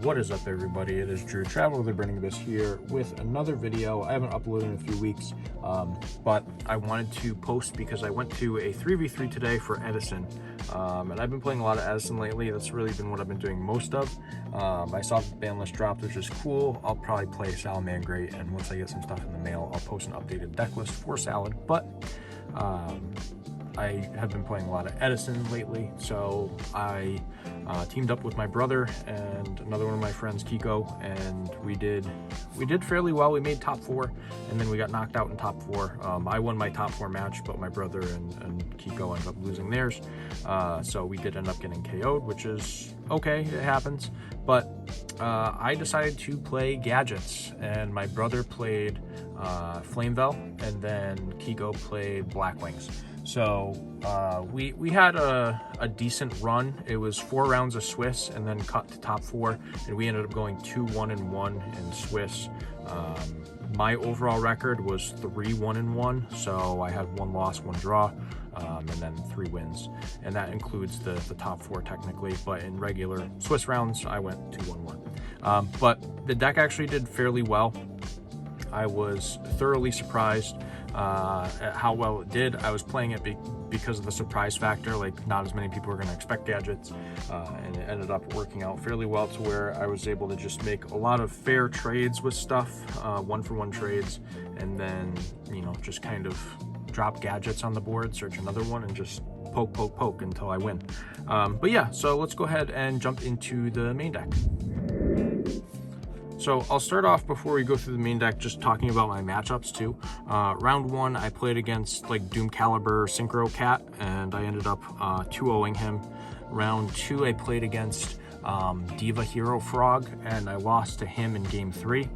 What is up, everybody? It is Drew, Travel with the Burning Abyss, here with another video. I haven't uploaded in a few weeks, but I wanted to post because I went to a 3v3 today for Edison, and I've been playing a lot of Edison lately. That's really been what I've been doing most of. I saw the ban list dropped, which is cool. I'll probably play Salad Great, and once I get some stuff in the mail, I'll post an updated deck list for Salad. But I have been playing a lot of Edison lately, so I teamed up with my brother and another one of my friends, Kiko, and we did fairly well. We made top 4, and then we got knocked out in top 4. I won my top 4 match, but my brother and Kiko ended up losing theirs. So we did end up getting KO'd, which is okay, it happens. But I decided to play gadgets, and my brother played Flamevell, and then Kiko played Blackwings. So we had a decent run. It was 4 rounds of Swiss and then cut to top 4, and we ended up going 2-1-1 in Swiss. My overall record was 3-1-1, so I had 1 loss, 1 draw, and then 3 wins, and that includes the top 4 technically, but in regular Swiss rounds I went 2-1-1. But the deck actually did fairly well. I was thoroughly surprised at how well it did. I was playing it because of the surprise factor, like not as many people were going to expect gadgets, and it ended up working out fairly well to where I was able to just make a lot of fair trades with stuff, 1-for-1 trades, and then, you know, just kind of drop gadgets on the board, search another one, and just poke until I win. But yeah, so let's go ahead and jump into the main deck. So I'll start off, before we go through the main deck, just talking about my matchups too. Round 1, I played against like Doom Caliber Synchro Cat, and I ended up 2-0ing him. Round 2, I played against Diva Hero Frog, and I lost to him in game 3.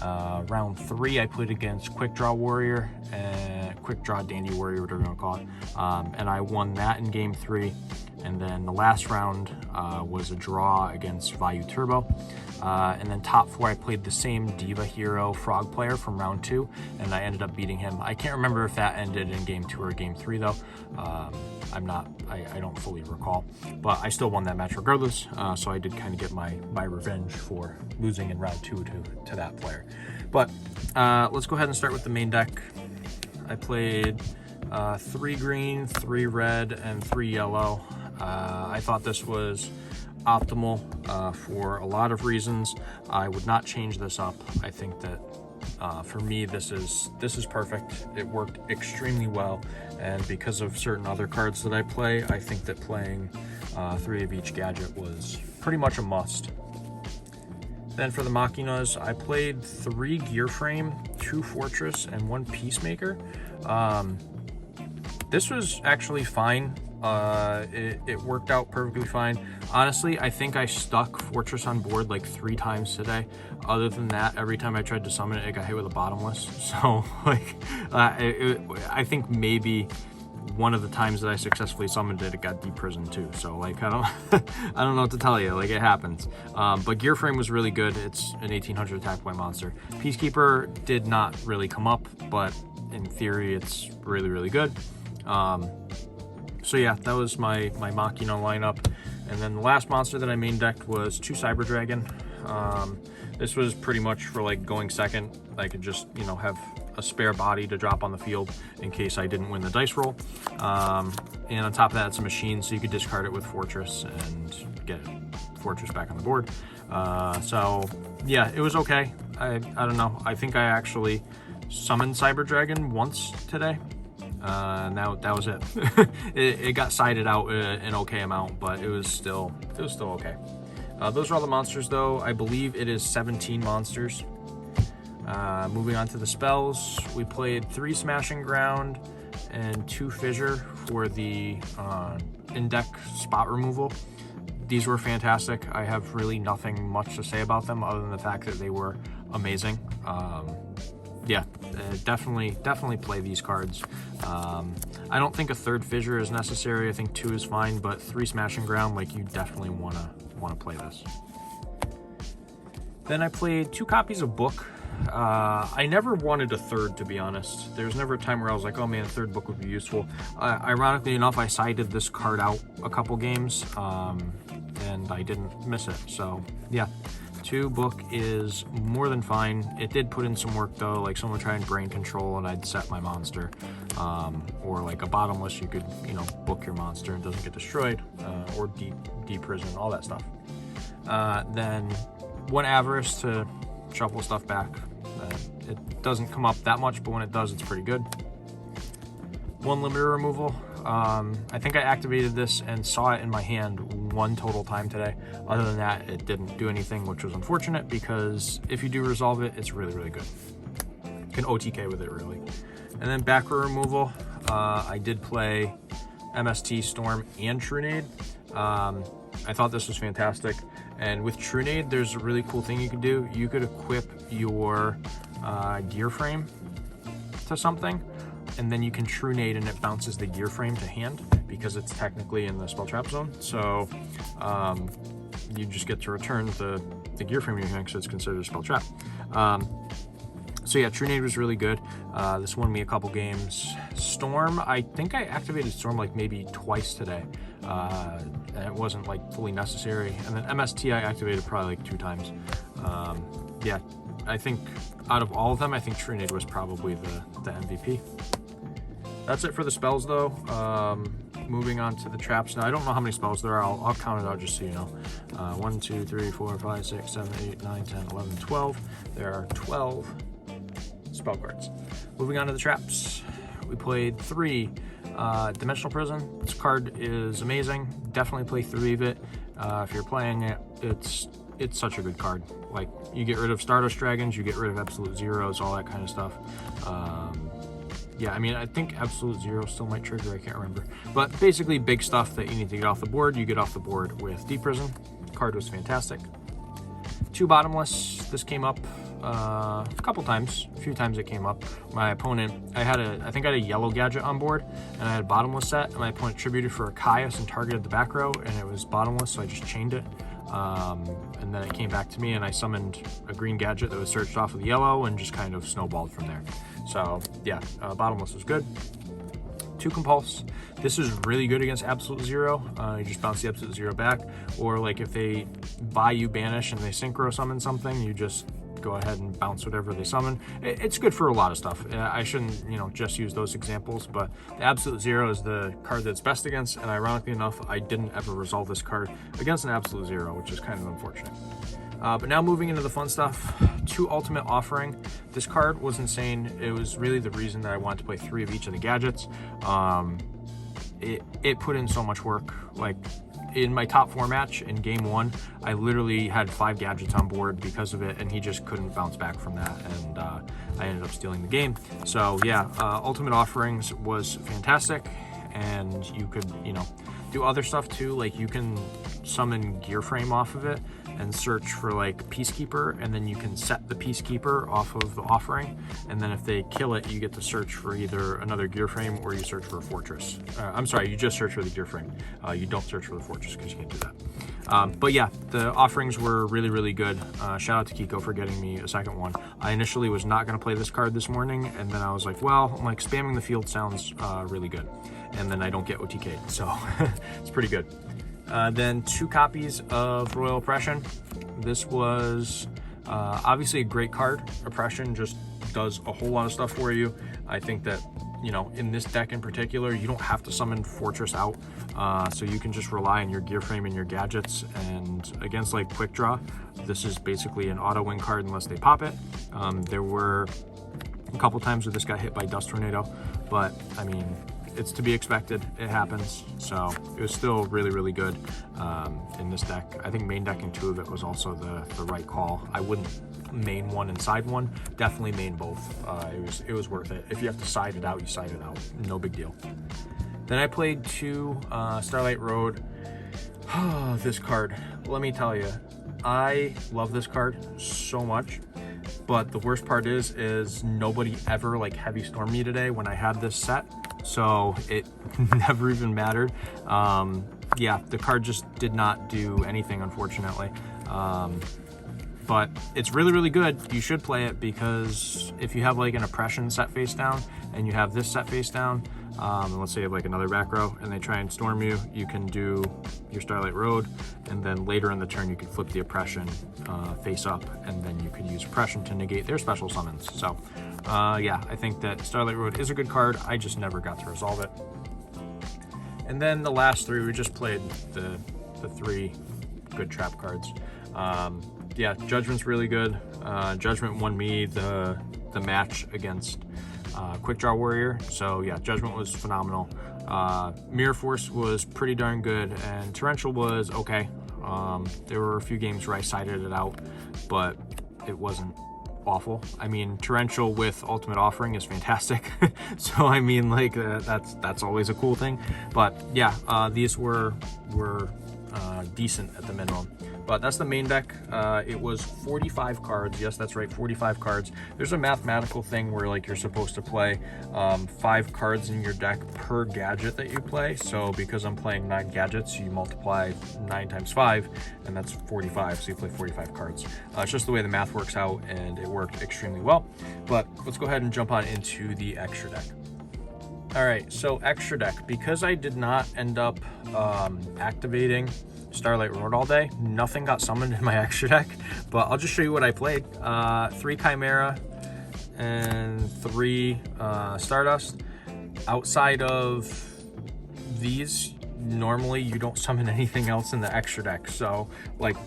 Round 3, I played against Quick Draw Warrior and Quick Draw Dandy Warrior, whatever you want to call it, and I won that in game 3. And then the last round was a draw against Vayu Turbo. And then top 4, I played the same Diva Hero Frog player from round 2, and I ended up beating him. I can't remember if that ended in game 2 or game 3 though. I don't fully recall, but I still won that match regardless. So I did kind of get my revenge for losing in round 2 to that player. But let's go ahead and start with the main deck. I played 3 green, 3 red, and 3 yellow. I thought this was optimal for a lot of reasons. I would not change this up. I think that for me, this is perfect. It worked extremely well, and because of certain other cards that I play, I think that playing 3 of each gadget was pretty much a must. Then for the Machinas, I played 3 Gear Frame, 2 Fortress, and 1 Peacemaker. This was actually fine. It worked out perfectly fine. Honestly, I think I stuck Fortress on board like 3 times today. Other than that, every time I tried to summon it, it got hit with a bottomless. So like, I think maybe one of the times that I successfully summoned it, it got deprisoned too. So like, I don't know what to tell you. Like, it happens. But Gear Frame was really good. It's an 1800 attack point monster. Peacekeeper did not really come up, but in theory, it's really good. So yeah, that was my Machina lineup. And then the last monster that I main decked was 2 Cyber Dragon. This was pretty much for like going second. I could just, you know, have a spare body to drop on the field in case I didn't win the dice roll. And on top of that, it's a machine, so you could discard it with Fortress and get Fortress back on the board. So yeah, it was okay. I don't know. I think I actually summoned Cyber Dragon once today. And that was it. It got sided out an okay amount, but it was still okay. Those are all the monsters though. I believe it is 17 monsters. Moving on to the spells, we played 3 Smashing Ground and 2 Fissure for the in-deck spot removal. These were fantastic. I have really nothing much to say about them other than the fact that they were amazing. Yeah, definitely play these cards. I don't think a 3rd Fissure is necessary. I think 2 is fine, but 3 Smashing Ground, like, you definitely wanna play this. Then I played 2 copies of Book. I never wanted a 3rd, to be honest. There was never a time where I was like, oh man, a 3rd book would be useful. Ironically enough, I sided this card out a couple games, and I didn't miss it. So yeah, 2 book is more than fine. It did put in some work though, like someone tried brain control and I'd set my monster, or like a bottomless, you could, you know, book your monster and it doesn't get destroyed, or deprison, all that stuff. Then 1 avarice to shuffle stuff back. It doesn't come up that much, but when it does, it's pretty good. 1 limiter removal. I think I activated this and saw it in my hand 1 total time today. Other than that, it didn't do anything, which was unfortunate because if you do resolve it, it's really, really good. You can OTK with it, really. And then back row removal. I did play MST, Storm, and Trunade. I thought this was fantastic. And with Trunade, there's a really cool thing you could do. You could equip your gear frame to something, and then you can Trunade and it bounces the gear frame to hand because it's technically in the spell trap zone. So you just get to return the gear frame in your hand because it's considered a spell trap. So yeah, Trunade was really good. This won me a couple games. Storm, I think I activated Storm like maybe twice today. And it wasn't like fully necessary. And then MST I activated probably like 2 times. Yeah, I think out of all of them, I think Trunade was probably the MVP. That's it for the spells though. Moving on to the traps. Now I don't know how many spells there are. I'll count it out just so you know. 1, 2, 3, 4, 5, 6, 7, 8, 9, 10, 11, 12. There are 12 spell cards. Moving on to the traps. We played 3. Dimensional Prison. This card is amazing. Definitely play 3 of it. If you're playing it, it's such a good card. Like, you get rid of Stardust Dragons, you get rid of Absolute Zeros, all that kind of stuff. Yeah, I mean, I think Absolute Zero still might trigger, I can't remember. But basically, big stuff that you need to get off the board, you get off the board with Deep Prison. Card was fantastic. 2 bottomless. This came up a couple times. A few times it came up. My opponent, I think I had a yellow gadget on board, and I had a bottomless set, and my opponent tributed for a Caius and targeted the back row, and it was bottomless, so I just chained it. And then it came back to me, and I summoned a green gadget that was searched off with yellow and just kind of snowballed from there. So yeah, bottomless was good. 2 compulse. This is really good against Absolute Zero. You just bounce the Absolute Zero back, or like if they buy you banish and they synchro summon something, you just go ahead and bounce whatever they summon. It's good for a lot of stuff. I shouldn't, you know, just use those examples, but the Absolute Zero is the card that's best against, and ironically enough, I didn't ever resolve this card against an Absolute Zero, which is kind of unfortunate. But now moving into the fun stuff, 2 Ultimate Offering. This card was insane. It was really the reason that I wanted to play 3 of each of the gadgets. It put in so much work. Like, in my top 4 match in game 1, I literally had 5 gadgets on board because of it, and he just couldn't bounce back from that, and I ended up stealing the game. So yeah, Ultimate Offerings was fantastic, and you could, you know, do other stuff too. Like, you can summon Gear Frame off of it and search for like Peacekeeper, and then you can set the Peacekeeper off of the offering, and then if they kill it, you get to search for either another Gear Frame or you search for a Fortress. I'm sorry, you just search for the Gear Frame. You don't search for the Fortress because you can't do that. But yeah, the offerings were really, really good. Shout out to Kiko for getting me a second one. I initially was not going to play this card this morning, and then I was like, well, I'm like, spamming the field sounds really good, and then I don't get OTK'd, so it's pretty good. Then 2 copies of Royal Oppression. This was obviously a great card. Oppression just does a whole lot of stuff for you. I think that, you know, in this deck in particular, you don't have to summon Fortress out, so you can just rely on your Gear Frame and your gadgets, and against like Quick Draw, this is basically an auto win card unless they pop it. There were a couple times where this got hit by Dust Tornado, but I mean, it's to be expected. It happens. So it was still really, really good in this deck. I think main decking 2 of it was also the right call. I wouldn't main one and side one. Definitely main both. It was worth it. If you have to side it out, you side it out. No big deal. Then I played 2 Starlight Road. This card, let me tell you, I love this card so much. But the worst part is nobody ever like heavy stormed me today when I had this set. So it never even mattered. Yeah, the card just did not do anything, unfortunately. But it's really, really good. You should play it, because if you have like an Oppression set face down and you have this set face down, and let's say you have like another back row and they try and storm you, you can do your Starlight Road, and then later in the turn you can flip the oppression face up, and then you could use oppression to negate their special summons. So yeah, I think that Starlight Road is a good card. I just never got to resolve it. And then the last three, we just played the three good trap cards. Yeah, Judgment's really good. Judgment won me the match against Quick Draw Warrior. So yeah, Judgment was phenomenal. Mirror Force was pretty darn good, and Torrential was okay. There were a few games where I sided it out, but it wasn't awful. I mean, Torrential with Ultimate Offering is fantastic. So I mean, like that's always a cool thing. But yeah, these were decent at the minimum. But that's the main deck. It was 45 cards. Yes, that's right, 45 cards. There's a mathematical thing where like you're supposed to play 5 cards in your deck per gadget that you play. So because I'm playing 9 gadgets, you multiply 9 times 5, and that's 45. So you play 45 cards. It's just the way the math works out, and it worked extremely well. But let's go ahead and jump on into the extra deck. All right, so extra deck, because I did not end up activating Starlight Road all day, nothing got summoned in my extra deck, but I'll just show you what I played. 3 Chimera and 3 Stardust. Outside of these, normally you don't summon anything else in the extra deck. So like,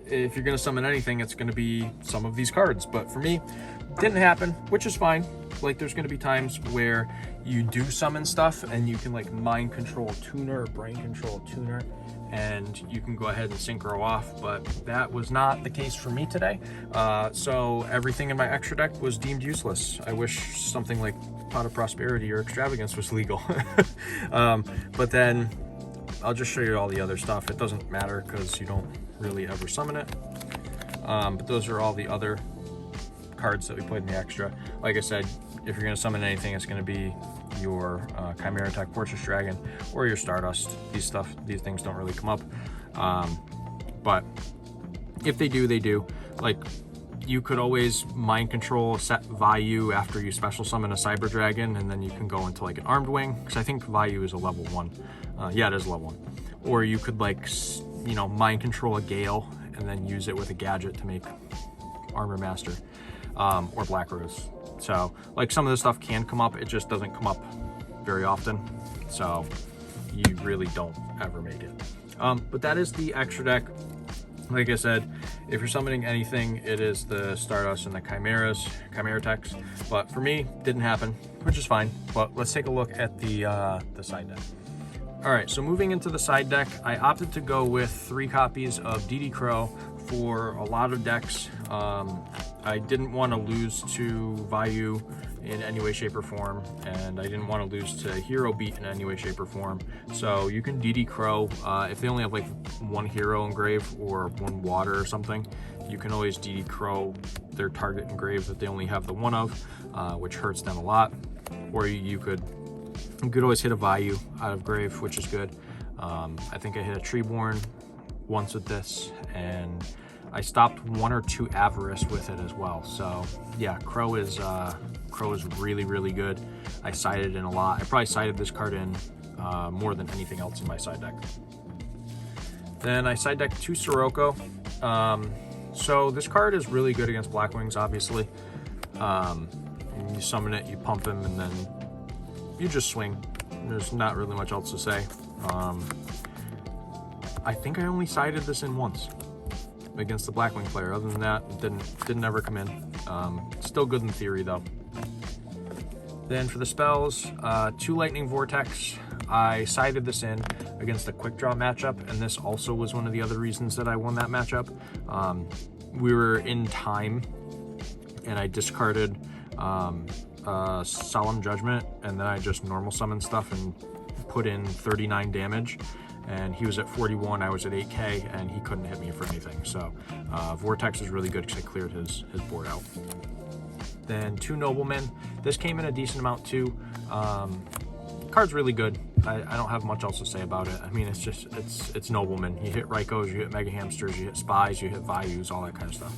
if you're gonna summon anything, it's gonna be some of these cards. But for me, didn't happen, which is fine. Like, there's gonna be times where you do summon stuff and you can like mind control tuner or brain control tuner, and you can go ahead and synchro off, but that was not the case for me today. So everything in my extra deck was deemed useless. I wish something like Pot of Prosperity or Extravagance was legal. But then I'll just show you all the other stuff. It doesn't matter because you don't really ever summon it. But those are all the other cards that we played in the extra. Like I said, if you're going to summon anything, it's going to be your Chimera Attack Fortress Dragon or your Stardust. These things don't really come up, but if they do, they do. Like, you could always mind control set Vayu after you special summon a Cyber Dragon, and then you can go into like an Armed Wing, because I think Vayu is a level 1. Yeah, it is level 1. Or you could, like, you know, mind control a Gale and then use it with a gadget to make Armor Master, or Black Rose. So like, some of this stuff can come up, it just doesn't come up very often, so you really don't ever make it. But that is the extra deck. Like I said, if you're summoning anything, it is the Stardust and the Chimera Attacks. But for me, didn't happen, which is fine. But let's take a look at the side deck. All right, so moving into the side deck, I opted to go with 3 copies of DD Crow for a lot of decks. I didn't want to lose to Vayu in any way, shape, or form, and I didn't want to lose to Hero Beat in any way, shape, or form. So you can DD Crow, if they only have like 1 hero engrave or 1 water or something, you can always DD Crow their target engrave that they only have the 1 of, which hurts them a lot. Or you could always hit a Vayu out of grave, which is good. I think I hit a Treeborn once with this, and I stopped 1 or 2 Avarice with it as well. So yeah, Crow is really, really good. I sided in a lot. I probably sided this card in more than anything else in my side deck. Then I side decked 2 Sirocco. So this card is really good against Blackwings, obviously. You summon it, you pump him, and then you just swing. There's not really much else to say. I think I only sided this in once against the Blackwing player. Other than that, it didn't ever come in. Still good in theory though. Then for the spells, 2 Lightning Vortex. I sided this in against a Quick Draw matchup, and this also was one of the other reasons that I won that matchup. We were in time, and I discarded Solemn Judgment, and then I just normal summon stuff and put in 39 damage. And he was at 41, I was at 8k, and he couldn't hit me for anything. So Vortex is really good because I cleared his board out. Then 2 Noblemen. This came in a decent amount too. Card's really good. I don't have much else to say about it. I mean, it's Noblemen. You hit Raikos, you hit Mega Hamsters, you hit Spies, you hit Vayus, all that kind of stuff.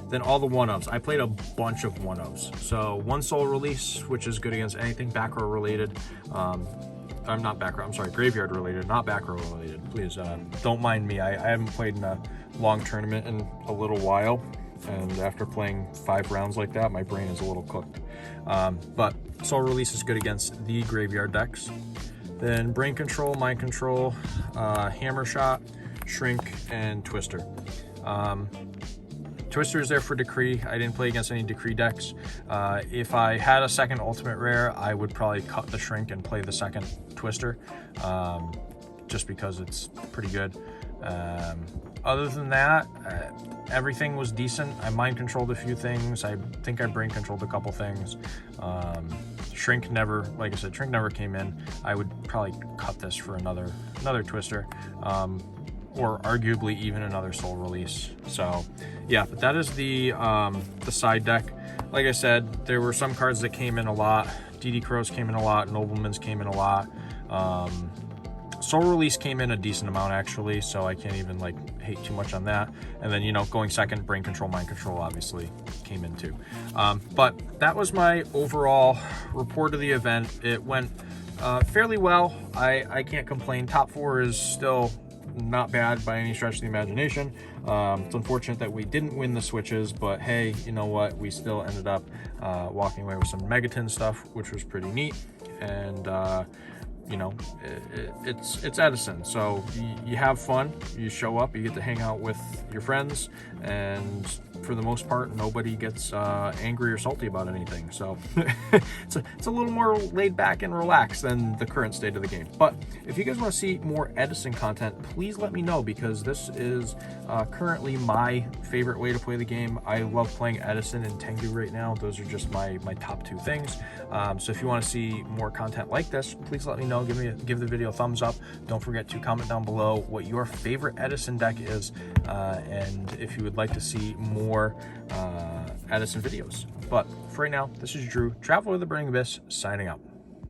Then all the 1-ofs. I played a bunch of 1-ofs. So 1 soul release, which is good against anything back row related. I'm not back row, I'm sorry, graveyard related, not back row related. Please don't mind me. I haven't played in a long tournament in a little while. And after playing 5 rounds like that, my brain is a little cooked. But soul release is good against the graveyard decks. Then brain control, mind control, hammer shot, shrink, and twister. Twister is there for decree. I didn't play against any decree decks. If I had a second ultimate rare, I would probably cut the shrink and play the second twister, just because it's pretty good. Other than that, everything was decent. I mind controlled a few things. I think I brain controlled a couple things. Shrink never, like I said, shrink never came in. I would probably cut this for another twister, or arguably even another soul release. So yeah, but that is the side deck. Like I said, there were some cards that came in a lot. DD Crows came in a lot. Nobleman's came in a lot. Soul release came in a decent amount actually, so I can't even like hate too much on that. And then, you know, going second, brain control, mind control obviously came in too. But that was my overall report of the event. It went fairly well. I can't complain. Top 4 is still not bad by any stretch of the imagination. It's unfortunate that we didn't win the switches, but hey, you know what? We still ended up walking away with some Megaton stuff, which was pretty neat. And you know, it's Edison, so you have fun, you show up, you get to hang out with your friends, and for the most part nobody gets angry or salty about anything. So it's a little more laid back and relaxed than the current state of the game. But if you guys want to see more Edison content, please let me know, because this is currently my favorite way to play the game. I love playing Edison and Tengu right now. Those are just my top 2 things. So if you want to see more content like this, please let me know. Give the video a thumbs up. Don't forget to comment down below what your favorite Edison deck is, and if you would like to see more Edison videos. But for right now, this is Drew, Traveler of the Burning Abyss, signing out.